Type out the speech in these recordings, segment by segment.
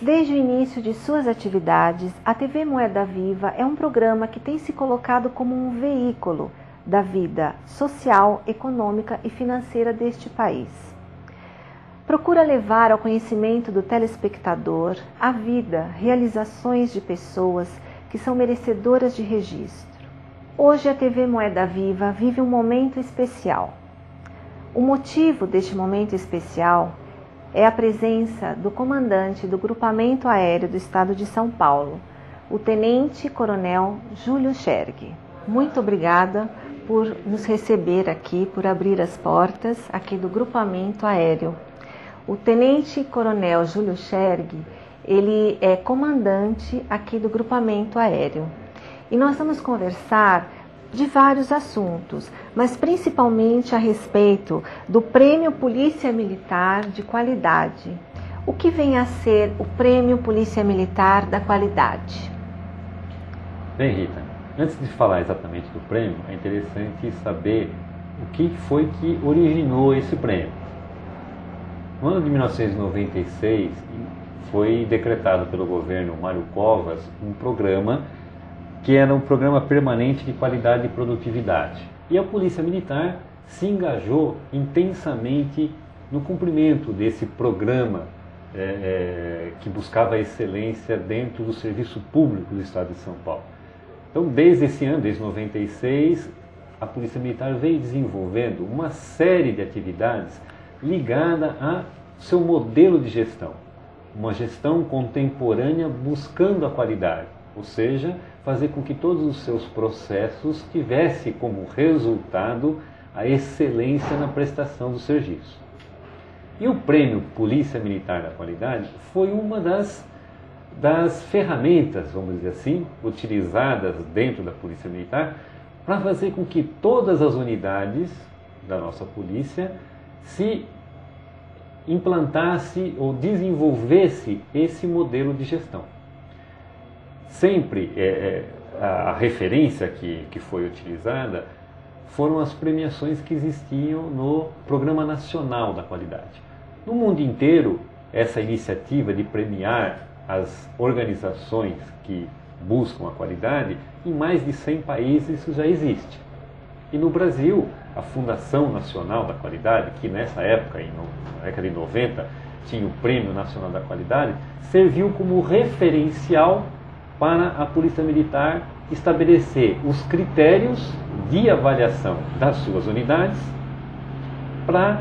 Desde o início de suas atividades, a TV Moeda Viva é um programa que tem se colocado como um veículo da vida social, econômica e financeira deste país. Procura levar ao conhecimento do telespectador a vida, realizações de pessoas que são merecedoras de registro. Hoje a TV Moeda Viva vive um momento especial. O motivo deste momento especial é a presença do comandante do Grupamento Aéreo do Estado de São Paulo, o Tenente Coronel Júlio Scherg. Muito obrigada por nos receber aqui, por abrir as portas aqui do Grupamento Aéreo. O Tenente Coronel Júlio Scherg, ele é comandante aqui do Grupamento Aéreo. E nós vamos conversar de vários assuntos, mas principalmente a respeito do Prêmio Polícia Militar de Qualidade. O que vem a ser o Prêmio Polícia Militar da Qualidade? Bem, Rita, antes de falar exatamente do prêmio, é interessante saber o que foi que originou esse prêmio. No ano de 1996, foi decretado pelo governo Mário Covas um programa que era um programa permanente de qualidade e produtividade. E a Polícia Militar se engajou intensamente no cumprimento desse programa que buscava a excelência dentro do serviço público do Estado de São Paulo. Então, desde esse ano, desde 96, a Polícia Militar veio desenvolvendo uma série de atividades ligada a seu modelo de gestão. Uma gestão contemporânea buscando a qualidade, ou seja, fazer com que todos os seus processos tivessem como resultado a excelência na prestação do serviço. E o Prêmio Polícia Militar da Qualidade foi uma das ferramentas, vamos dizer assim, utilizadas dentro da Polícia Militar para fazer com que todas as unidades da nossa polícia se implantasse ou desenvolvesse esse modelo de gestão. Sempre a referência que foi utilizada foram as premiações que existiam no Programa Nacional da Qualidade. No mundo inteiro, essa iniciativa de premiar as organizações que buscam a qualidade, em mais de 100 países isso já existe. E no Brasil, a Fundação Nacional da Qualidade, que nessa época, na década de 90, tinha o Prêmio Nacional da Qualidade, serviu como referencial para a Polícia Militar estabelecer os critérios de avaliação das suas unidades para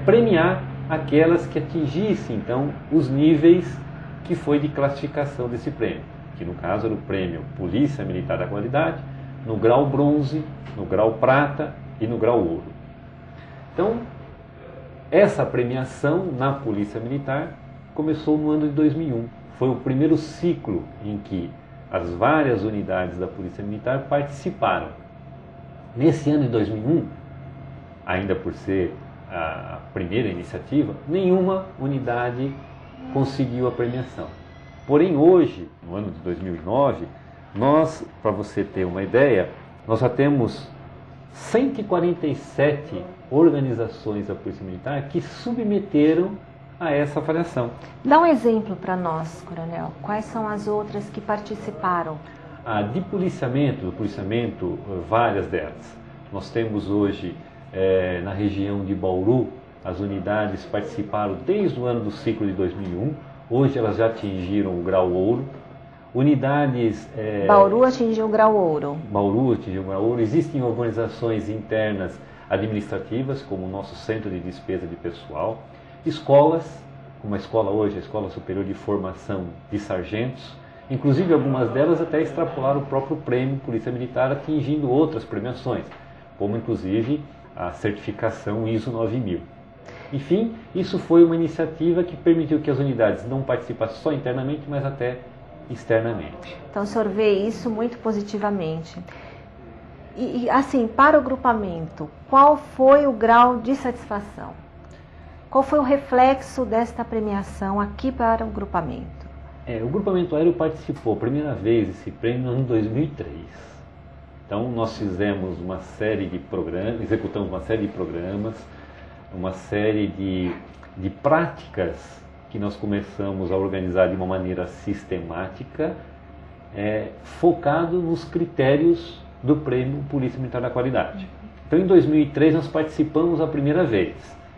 premiar aquelas que atingissem, então, os níveis que foi de classificação desse prêmio, que no caso era o Prêmio Polícia Militar da Qualidade, no grau bronze, no grau prata e no grau ouro. Então, essa premiação na Polícia Militar começou no ano de 2001. Foi o primeiro ciclo em que as várias unidades da Polícia Militar participaram. Nesse ano de 2001, ainda por ser a primeira iniciativa, nenhuma unidade conseguiu a premiação. Porém, hoje, no ano de 2009, nós, para você ter uma ideia, nós já temos 147 organizações da Polícia Militar que submeteram a essa avaliação. Dá um exemplo para nós, Coronel. Quais são as outras que participaram? De policiamento, várias delas. Nós temos hoje, na região de Bauru, as unidades participaram desde o ano do ciclo de 2001. Hoje elas já atingiram o grau ouro. Unidades... Bauru atingiu o grau ouro. Bauru atingiu o grau ouro. Existem organizações internas administrativas, como o nosso Centro de Despesa de Pessoal. Escolas, como a escola hoje, a Escola Superior de Formação de Sargentos. Inclusive, algumas delas até extrapolaram o próprio prêmio Polícia Militar, atingindo outras premiações, como inclusive a certificação ISO 9000. Enfim, isso foi uma iniciativa que permitiu que as unidades não participassem só internamente, mas até externamente. Então, o senhor vê isso muito positivamente. E assim, para o grupamento, qual foi o grau de satisfação? Qual foi o reflexo desta premiação aqui para o grupamento? O grupamento aéreo participou a primeira vez desse prêmio no ano 2003. Então, nós fizemos uma série de programas, executamos uma série de programas, uma série de práticas que nós começamos a organizar de uma maneira sistemática, focado nos critérios do Prêmio Polícia Militar da Qualidade. Então, em 2003, nós participamos a primeira vez.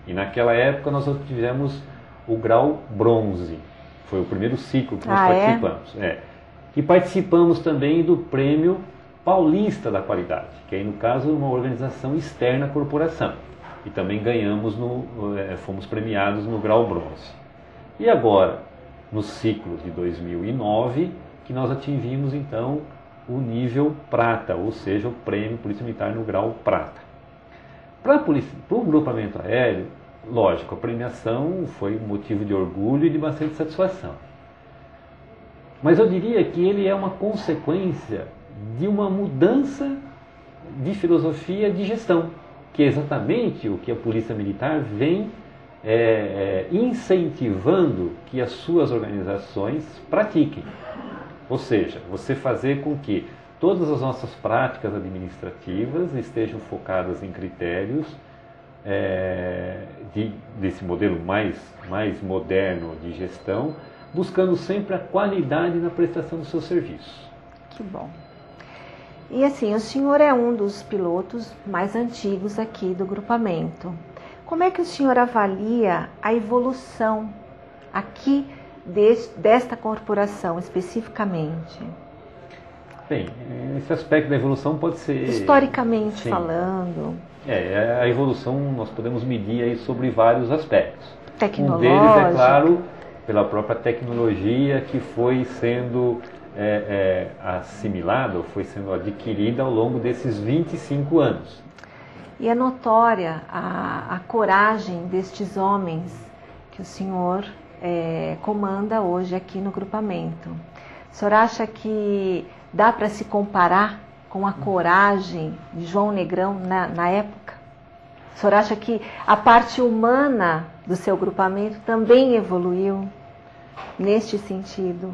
E naquela época, nós tivemos o grau bronze. Foi o primeiro ciclo que nós participamos. E participamos também do Prêmio Paulista da Qualidade, que aí, no caso, uma organização externa à corporação. E também ganhamos, fomos premiados no grau bronze. E agora, no ciclo de 2009, que nós atingimos, então, o nível prata, ou seja, o Prêmio Polícia Militar no grau prata. Para o grupamento aéreo, lógico, a premiação foi motivo de orgulho e de bastante satisfação. Mas eu diria que ele é uma consequência de uma mudança de filosofia de gestão, que é exatamente o que a Polícia Militar vem incentivando que as suas organizações pratiquem. Ou seja, você fazer com que todas as nossas práticas administrativas estejam focadas em critérios desse modelo mais moderno de gestão, buscando sempre a qualidade na prestação do seu serviço. Que bom. E assim, o senhor é um dos pilotos mais antigos aqui do grupamento. Como é que o senhor avalia a evolução aqui desta corporação especificamente? Bem, esse aspecto da evolução pode ser... Historicamente sim, falando. A evolução nós podemos medir aí sobre vários aspectos. Tecnológico. Um deles, é claro, pela própria tecnologia que foi sendo assimilada, ou foi sendo adquirida ao longo desses 25 anos. E é notória a coragem destes homens que o senhor comanda hoje aqui no grupamento. O senhor acha que dá para se comparar com a coragem de João Negrão na época? O senhor acha que a parte humana do seu grupamento também evoluiu neste sentido?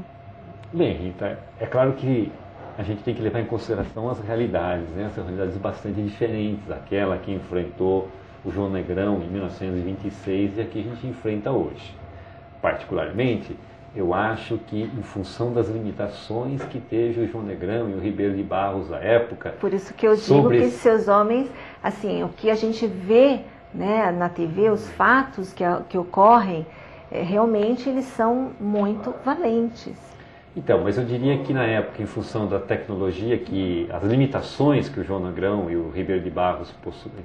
Bem, Rita, é claro que a gente tem que levar em consideração as realidades, né? As realidades bastante diferentes, aquela que enfrentou o João Negrão em 1926 e a que a gente enfrenta hoje. Particularmente, eu acho que, em função das limitações que teve o João Negrão e o Ribeiro de Barros à época... Por isso que eu digo que seus homens, assim, o que a gente vê, né, na TV, os fatos que ocorrem, realmente eles são muito valentes. Então, mas eu diria que na época, em função da tecnologia, as limitações que o João Negrão e o Ribeiro de Barros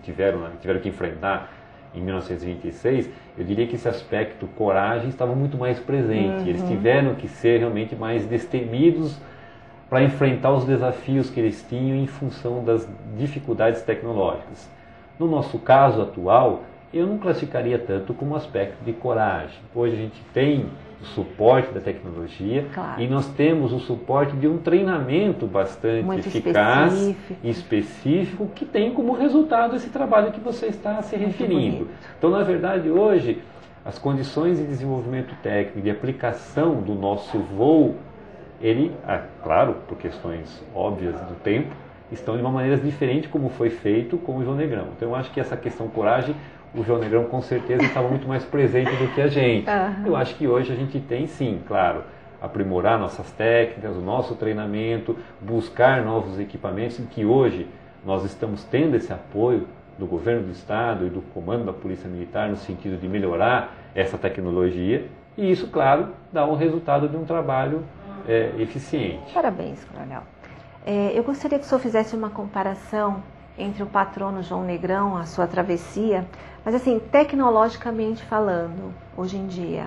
tiveram que enfrentar em 1926, eu diria que esse aspecto coragem estava muito mais presente. Eles tiveram que ser realmente mais destemidos para enfrentar os desafios que eles tinham em função das dificuldades tecnológicas. No nosso caso atual, eu não classificaria tanto como aspecto de coragem. Hoje a gente tem o suporte da tecnologia, claro, e nós temos o suporte de um treinamento bastante muito eficaz e específico que tem como resultado esse trabalho que você está se referindo. Então, na verdade, hoje, as condições de desenvolvimento técnico, de aplicação do nosso voo, claro, por questões óbvias do tempo, estão de uma maneira diferente como foi feito com o João Negrão. Então, eu acho que essa questão coragem, o João Negrão com certeza estava muito mais presente do que a gente. Eu acho que hoje a gente tem sim, claro, aprimorar nossas técnicas, o nosso treinamento, buscar novos equipamentos, em que hoje nós estamos tendo esse apoio do governo do estado e do comando da Polícia Militar no sentido de melhorar essa tecnologia, e isso, claro, dá um resultado de um trabalho eficiente. Parabéns, Coronel. Eu gostaria que o senhor fizesse uma comparação entre o patrono João Negrão, a sua travessia, mas assim, tecnologicamente falando, hoje em dia.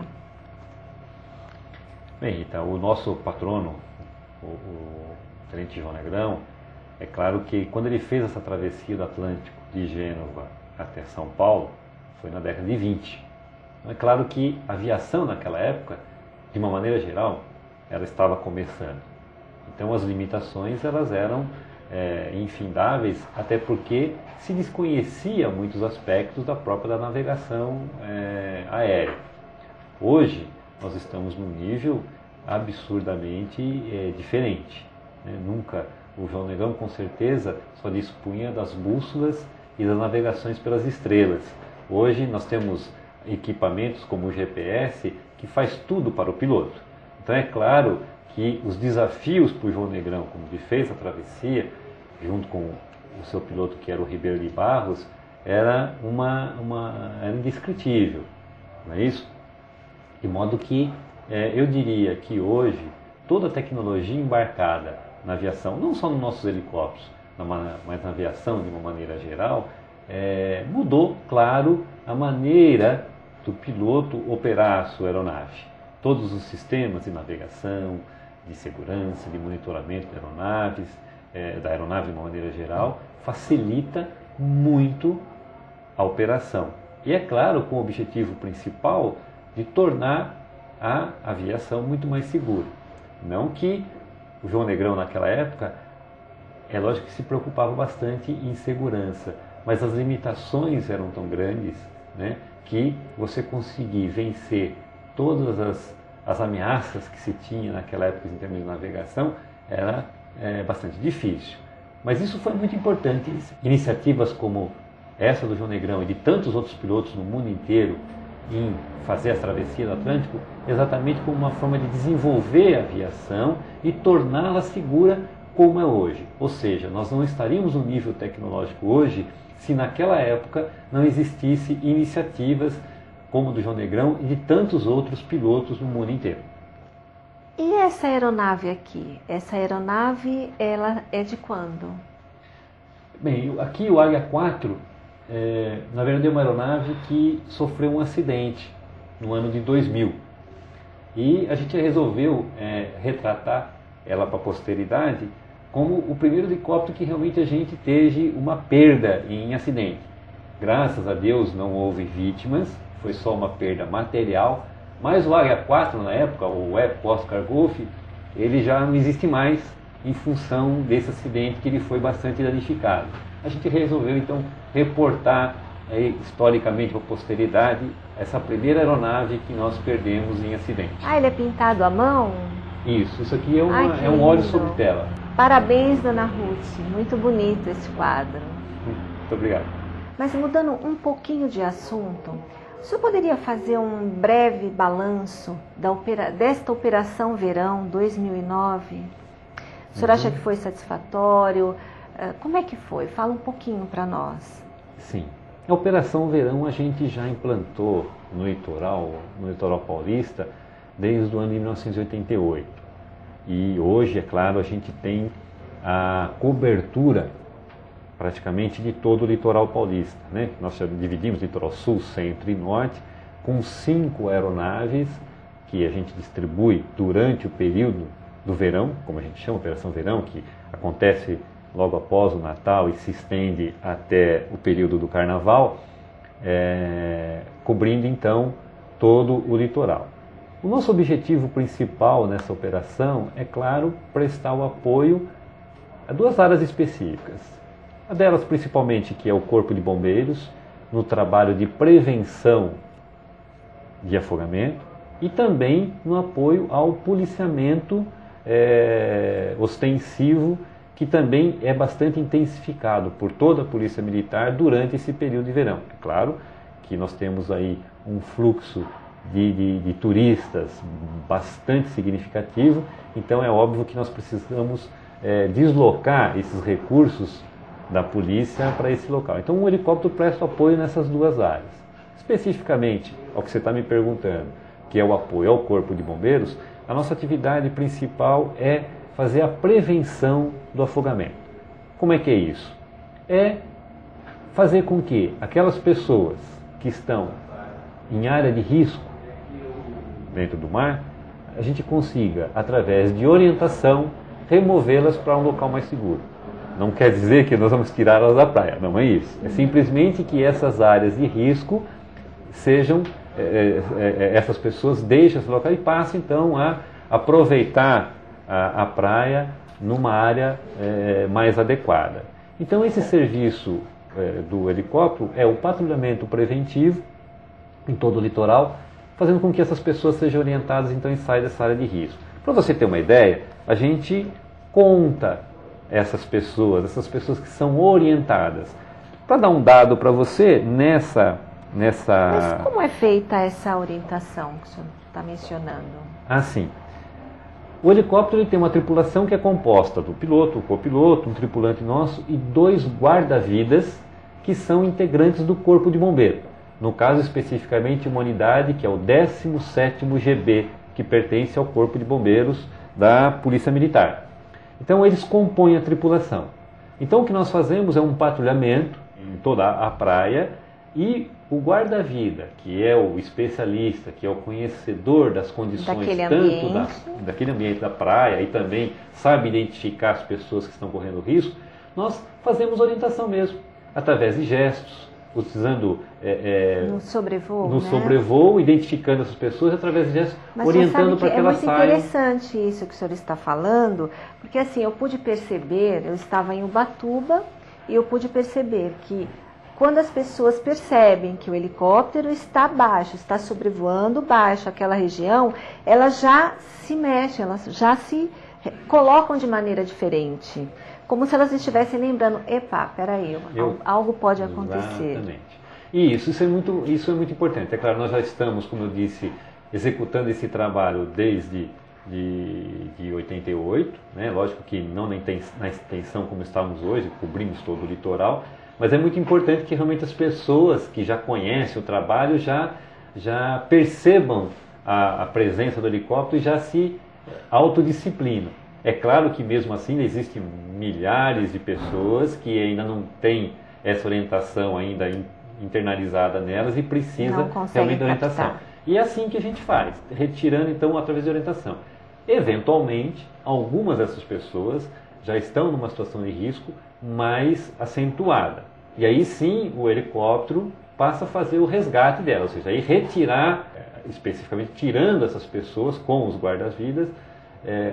Bem, então, o nosso patrono, o tenente João Negrão, é claro que quando ele fez essa travessia do Atlântico de Gênova até São Paulo, foi na década de 20. Então, é claro que a aviação naquela época, de uma maneira geral, ela estava começando. Então as limitações elas eram infindáveis, até porque se desconhecia muitos aspectos da própria navegação aérea. Hoje nós estamos num nível absurdamente diferente. Nunca o João Negrão com certeza só dispunha das bússolas e das navegações pelas estrelas. Hoje nós temos equipamentos como o GPS, que faz tudo para o piloto. Então é claro que os desafios para o João Negrão, como ele fez a travessia, junto com o seu piloto, que era o Ribeiro de Barros, era indescritível, não é isso? De modo que eu diria que hoje toda a tecnologia embarcada na aviação, não só nos nossos helicópteros, mas na aviação de uma maneira geral, mudou, claro, a maneira do piloto operar a sua aeronave. Todos os sistemas de navegação, de segurança, de monitoramento de aeronaves, da aeronave de uma maneira geral, facilita muito a operação. E é claro, com o objetivo principal de tornar a aviação muito mais segura. Não que o João Negrão naquela época, é lógico que se preocupava bastante em segurança, mas as limitações eram tão grandes, né, que você conseguir vencer todas as ameaças que se tinha naquela época em termos de navegação era bastante difícil. Mas isso foi muito importante. Iniciativas como essa do João Negrão e de tantos outros pilotos no mundo inteiro em fazer a travessia do Atlântico, exatamente como uma forma de desenvolver a aviação e torná-la segura como é hoje. Ou seja, nós não estaríamos no nível tecnológico hoje se naquela época não existisse iniciativas como a do João Negrão e de tantos outros pilotos no mundo inteiro. E essa aeronave aqui? Essa aeronave, ela é de quando? Bem, aqui o Águia 4, na verdade é uma aeronave que sofreu um acidente no ano de 2000. E a gente resolveu retratar ela para a posteridade como o primeiro helicóptero que realmente a gente teve uma perda em acidente. Graças a Deus não houve vítimas, foi só uma perda material, mas o Águia 4 na época, o Oscar Golf, ele já não existe mais em função desse acidente que ele foi bastante danificado. A gente resolveu então reportar historicamente para a posteridade essa primeira aeronave que nós perdemos em acidente. Ah, ele é pintado à mão? Isso aqui é um óleo sobre tela. Parabéns, dona Ruth, muito bonito esse quadro. Muito obrigado. Mas mudando um pouquinho de assunto, o senhor poderia fazer um breve balanço desta Operação Verão 2009? O senhor acha que foi satisfatório? Como é que foi? Fala um pouquinho para nós. Sim. A Operação Verão a gente já implantou no litoral paulista desde o ano de 1988. E hoje, é claro, a gente tem a cobertura praticamente de todo o litoral paulista, né? Nós dividimos litoral sul, centro e norte, com 5 aeronaves que a gente distribui durante o período do verão, como a gente chama, Operação Verão, que acontece logo após o Natal e se estende até o período do Carnaval, cobrindo então todo o litoral. O nosso objetivo principal nessa operação é, claro, prestar o apoio a 2 áreas específicas. A delas, principalmente, que é o Corpo de Bombeiros, no trabalho de prevenção de afogamento e também no apoio ao policiamento ostensivo, que também é bastante intensificado por toda a Polícia Militar durante esse período de verão. É claro que nós temos aí um fluxo de turistas bastante significativo, então é óbvio que nós precisamos deslocar esses recursos da polícia para esse local. Então um helicóptero presta apoio nessas 2 áreas. Especificamente, ao que você está me perguntando, que é o apoio ao Corpo de Bombeiros, a nossa atividade principal é fazer a prevenção do afogamento. Como é que é isso? É fazer com que aquelas pessoas que estão em área de risco dentro do mar, a gente consiga, através de orientação, removê-las para um local mais seguro. Não quer dizer que nós vamos tirá-las da praia, não é isso. É simplesmente que essas áreas de risco sejam, essas pessoas deixem esse local e passem então a aproveitar a praia numa área mais adequada. Então esse serviço do helicóptero é o patrulhamento preventivo em todo o litoral, fazendo com que essas pessoas sejam orientadas então e saiam dessa área de risco. Para você ter uma ideia, a gente conta essas pessoas que são orientadas. Para dar um dado para você, nessa nessa... Mas como é feita essa orientação que o senhor está mencionando? Assim, o helicóptero ele tem uma tripulação que é composta do piloto, o copiloto, um tripulante nosso e 2 guarda-vidas que são integrantes do Corpo de Bombeiro. No caso, especificamente, uma unidade que é o 17º GB, que pertence ao Corpo de Bombeiros da Polícia Militar. Então, eles compõem a tripulação. Então, o que nós fazemos é um patrulhamento em toda a praia e o guarda-vida, que é o especialista, que é o conhecedor das condições daquele ambiente da praia e também sabe identificar as pessoas que estão correndo risco, nós fazemos orientação mesmo, através de gestos, utilizando no sobrevoo, no sobrevoo, identificando essas pessoas através de gestos, mas orientando para que elas saiam. É muito interessante isso que o senhor está falando, porque assim, eu pude perceber, eu estava em Ubatuba e eu pude perceber que quando as pessoas percebem que o helicóptero está baixo, está sobrevoando baixo aquela região, elas já se mexem, elas já se colocam de maneira diferente. Como se elas estivessem lembrando, epa, peraí, algo pode acontecer. Exatamente. E isso é muito importante. É claro, nós já estamos, como eu disse, executando esse trabalho desde de 88, né? Lógico que não na extensão como estamos hoje, cobrimos todo o litoral, mas é muito importante que realmente as pessoas que já conhecem o trabalho já percebam a presença do helicóptero e já se autodisciplinam. É claro que mesmo assim existem milhares de pessoas que ainda não têm essa orientação ainda internalizada nelas e precisa realmente de orientação. Captar. E é assim que a gente faz, retirando então através de orientação. Eventualmente, algumas dessas pessoas já estão numa situação de risco mais acentuada. E aí sim o helicóptero passa a fazer o resgate dela, ou seja, aí retirar, especificamente tirando essas pessoas com os guardas-vidas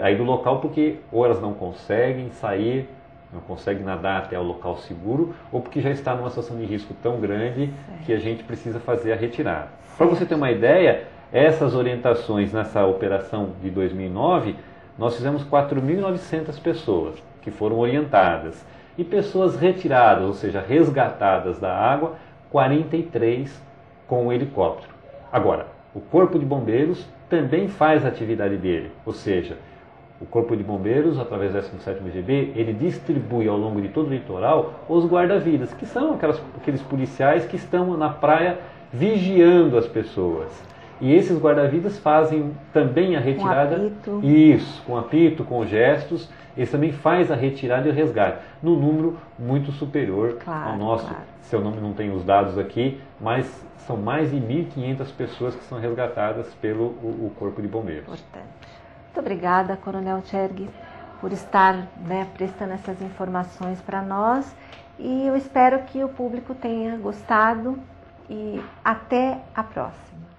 aí do local, porque ou elas não conseguem sair, não conseguem nadar até o local seguro, ou porque já está numa situação de risco tão grande que a gente precisa fazer a retirada. Para você ter uma ideia, essas orientações nessa operação de 2009, nós fizemos 4.900 pessoas que foram orientadas. E pessoas retiradas, ou seja, resgatadas da água, 43 com o helicóptero. Agora, o Corpo de Bombeiros também faz a atividade dele, ou seja, o Corpo de Bombeiros, através do 17º GB, ele distribui ao longo de todo o litoral os guarda-vidas, que são aqueles policiais que estão na praia vigiando as pessoas. E esses guarda-vidas fazem também a retirada. Com apito. Isso, com apito, com gestos. Eles também fazem a retirada e o resgate, num número muito superior ao nosso. Claro. Seu nome não tem os dados aqui, mas são mais de 1.500 pessoas que são resgatadas pelo o Corpo de Bombeiros. Importante. Muito obrigada, Coronel Tchergui, por estar prestando essas informações para nós. E eu espero que o público tenha gostado e até a próxima.